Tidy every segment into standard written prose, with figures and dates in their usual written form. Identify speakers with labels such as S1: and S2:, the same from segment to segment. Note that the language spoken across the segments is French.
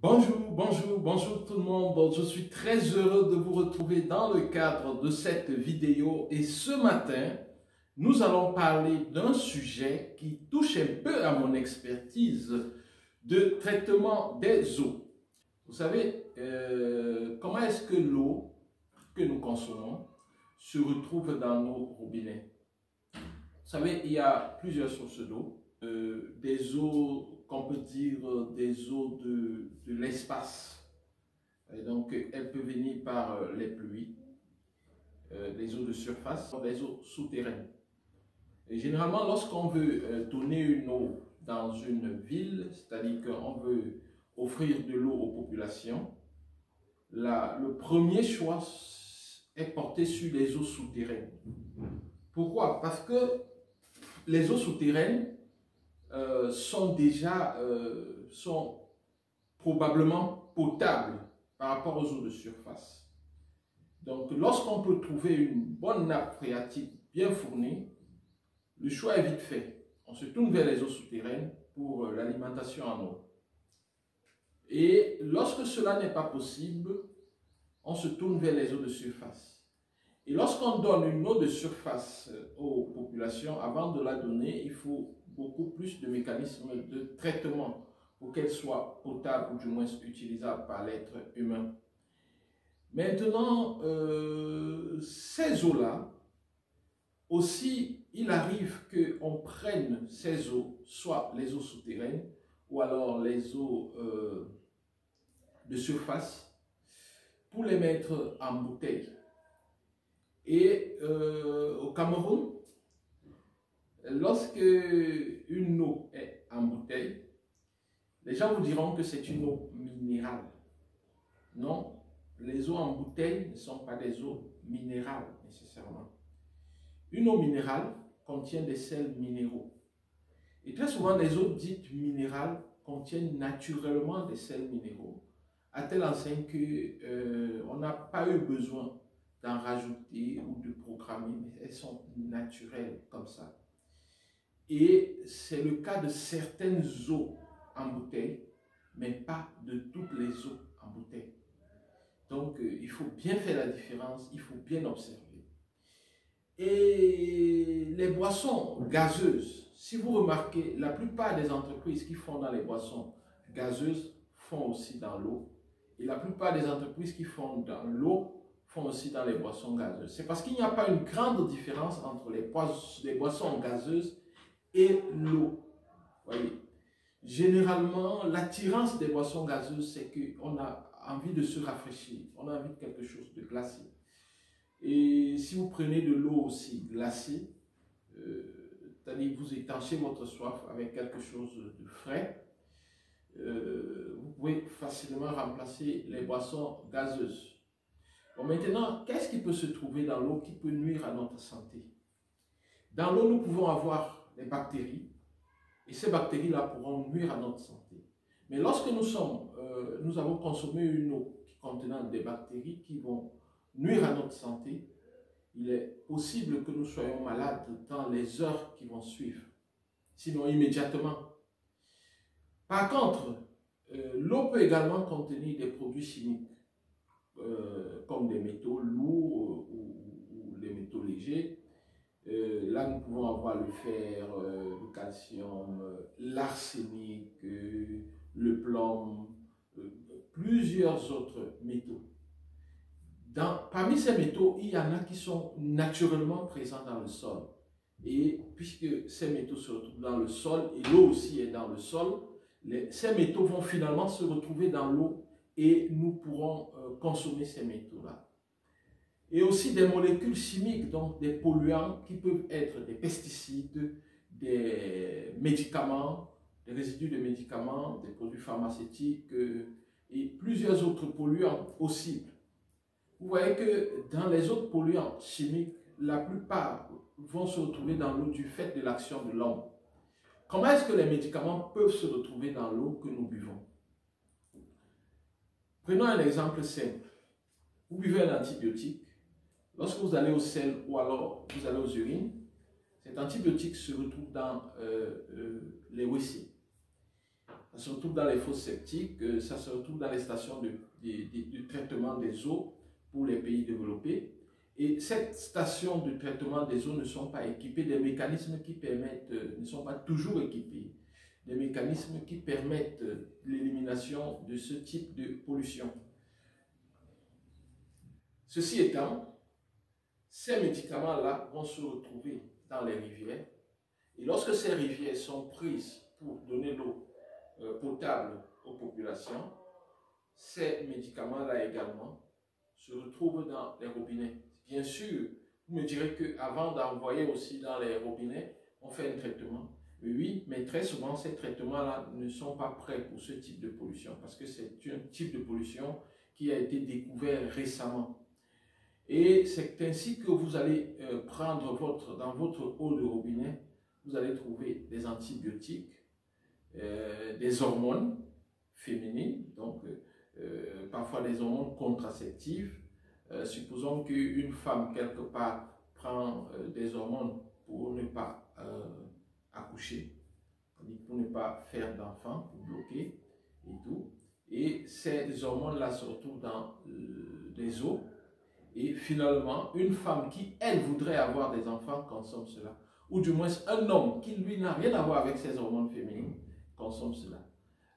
S1: Bonjour tout le monde. Bon, je suis très heureux de vous retrouver dans le cadre de cette vidéo et ce matin, nous allons parler d'un sujet qui touche un peu à mon expertise de traitement des eaux. Vous savez, comment est-ce que l'eau que nous consommons se retrouve dans nos robinets? Vous savez, il y a plusieurs sources d'eau. Des eaux qu'on peut dire des eaux de l'espace. Et donc, elles peuvent venir par les pluies, les eaux de surface, des eaux souterraines. Et généralement, lorsqu'on veut donner une eau dans une ville, c'est-à-dire qu'on veut offrir de l'eau aux populations, le premier choix est porté sur les eaux souterraines. Pourquoi? Parce que les eaux souterraines sont probablement potables par rapport aux eaux de surface. Donc, lorsqu'on peut trouver une bonne nappe phréatique bien fournie, le choix est vite fait. On se tourne vers les eaux souterraines pour l'alimentation en eau. Et lorsque cela n'est pas possible, on se tourne vers les eaux de surface. Et lorsqu'on donne une eau de surface aux populations, avant de la donner, il faut beaucoup plus de mécanismes de traitement pour qu'elle soit potable ou du moins utilisable par l'être humain. Maintenant, ces eaux-là, aussi, il arrive qu'on prenne ces eaux, soit les eaux souterraines ou alors les eaux de surface, pour les mettre en bouteille. Et au Cameroun, lorsque une eau est en bouteille, les gens vous diront que c'est une eau minérale. Non, les eaux en bouteille ne sont pas des eaux minérales nécessairement. Une eau minérale contient des sels minéraux. Et très souvent, les eaux dites minérales contiennent naturellement des sels minéraux, à telle enseigne qu'on n'a pas eu besoin d'en rajouter ou de programmer, mais elles sont naturelles comme ça. Et c'est le cas de certaines eaux en bouteille, mais pas de toutes les eaux en bouteille. Donc, il faut bien faire la différence, il faut bien observer. Et les boissons gazeuses, si vous remarquez, la plupart des entreprises qui font dans les boissons gazeuses font aussi dans l'eau. Et la plupart des entreprises qui font dans l'eau font aussi dans les boissons gazeuses. C'est parce qu'il n'y a pas une grande différence entre les boissons gazeuses et l'eau. Voyez, généralement, l'attirance des boissons gazeuses, c'est qu'on a envie de se rafraîchir, on a envie de quelque chose de glacé. Et si vous prenez de l'eau aussi glacée, c'est-à-dire vous étanchez votre soif avec quelque chose de frais, vous pouvez facilement remplacer les boissons gazeuses. Bon, maintenant, qu'est-ce qui peut se trouver dans l'eau qui peut nuire à notre santé? Dans l'eau, nous pouvons avoir des bactéries, et ces bactéries-là pourront nuire à notre santé. Mais lorsque nous avons consommé une eau contenant des bactéries qui vont nuire à notre santé, il est possible que nous soyons malades dans les heures qui vont suivre, sinon immédiatement. Par contre, l'eau peut également contenir des produits chimiques, comme des métaux lourds ou les métaux légers. Là, nous pouvons avoir le fer, le calcium, l'arsenic, le plomb, plusieurs autres métaux. Parmi ces métaux, il y en a qui sont naturellement présents dans le sol. Et puisque ces métaux se retrouvent dans le sol et l'eau aussi est dans le sol, ces métaux vont finalement se retrouver dans l'eau et nous pourrons consommer ces métaux-là. Et aussi des molécules chimiques, donc des polluants qui peuvent être des pesticides, des médicaments, des résidus de médicaments, des produits pharmaceutiques et plusieurs autres polluants possibles. Vous voyez que dans les autres polluants chimiques, la plupart vont se retrouver dans l'eau du fait de l'action de l'homme. Comment est-ce que les médicaments peuvent se retrouver dans l'eau que nous buvons? Prenons un exemple simple. Vous buvez un antibiotique. Lorsque vous allez au sel ou alors vous allez aux urines, cet antibiotique se retrouve dans les WC. ça se retrouve dans les fosses septiques, ça se retrouve dans les stations de traitement des eaux pour les pays développés. Et ces stations de traitement des eaux ne sont pas équipées des mécanismes qui permettent, ne sont pas toujours équipés, des mécanismes qui permettent l'élimination de ce type de pollution. Ceci étant, ces médicaments-là vont se retrouver dans les rivières. Et lorsque ces rivières sont prises pour donner l'eau potable aux populations, ces médicaments-là également se retrouvent dans les robinets. Bien sûr, vous me direz qu'avant d'envoyer aussi dans les robinets, on fait un traitement. Oui, mais très souvent, ces traitements-là ne sont pas prêts pour ce type de pollution parce que c'est un type de pollution qui a été découvert récemment. Et c'est ainsi que vous allez prendre dans votre eau de robinet, vous allez trouver des antibiotiques, des hormones féminines, donc parfois des hormones contraceptives. Supposons qu'une femme, quelque part, prend des hormones pour ne pas accoucher, pour ne pas faire d'enfant, pour bloquer et tout. Et ces hormones-là se retrouvent dans les os. Et finalement, une femme qui, elle, voudrait avoir des enfants consomme cela. Ou du moins, un homme qui, lui, n'a rien à voir avec ses hormones féminines consomme cela.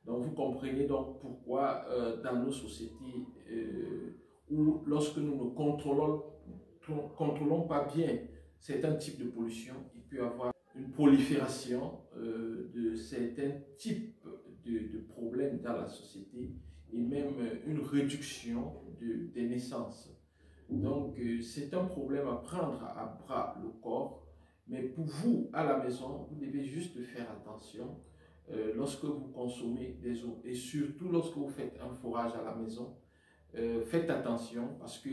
S1: Donc, vous comprenez donc pourquoi dans nos sociétés où lorsque nous ne contrôlons pas bien certains types de pollution, il peut y avoir une prolifération de certains types de problèmes dans la société et même une réduction des naissances. Donc, c'est un problème à prendre à bras le corps, mais pour vous, à la maison, vous devez juste faire attention lorsque vous consommez des eaux et surtout lorsque vous faites un forage à la maison. Faites attention parce que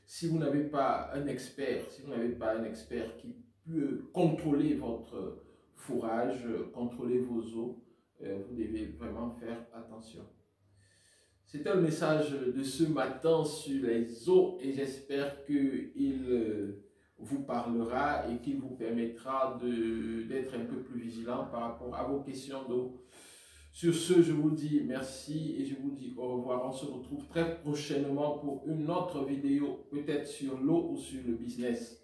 S1: si vous n'avez pas un expert, qui peut contrôler votre fourrage, contrôler vos eaux, vous devez vraiment faire attention. C'était le message de ce matin sur les eaux et j'espère qu'il vous parlera et qu'il vous permettra d'être un peu plus vigilant par rapport à vos questions d'eau. Sur ce, je vous dis merci et je vous dis au revoir. On se retrouve très prochainement pour une autre vidéo, peut-être sur l'eau ou sur le business.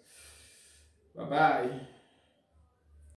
S1: Bye bye.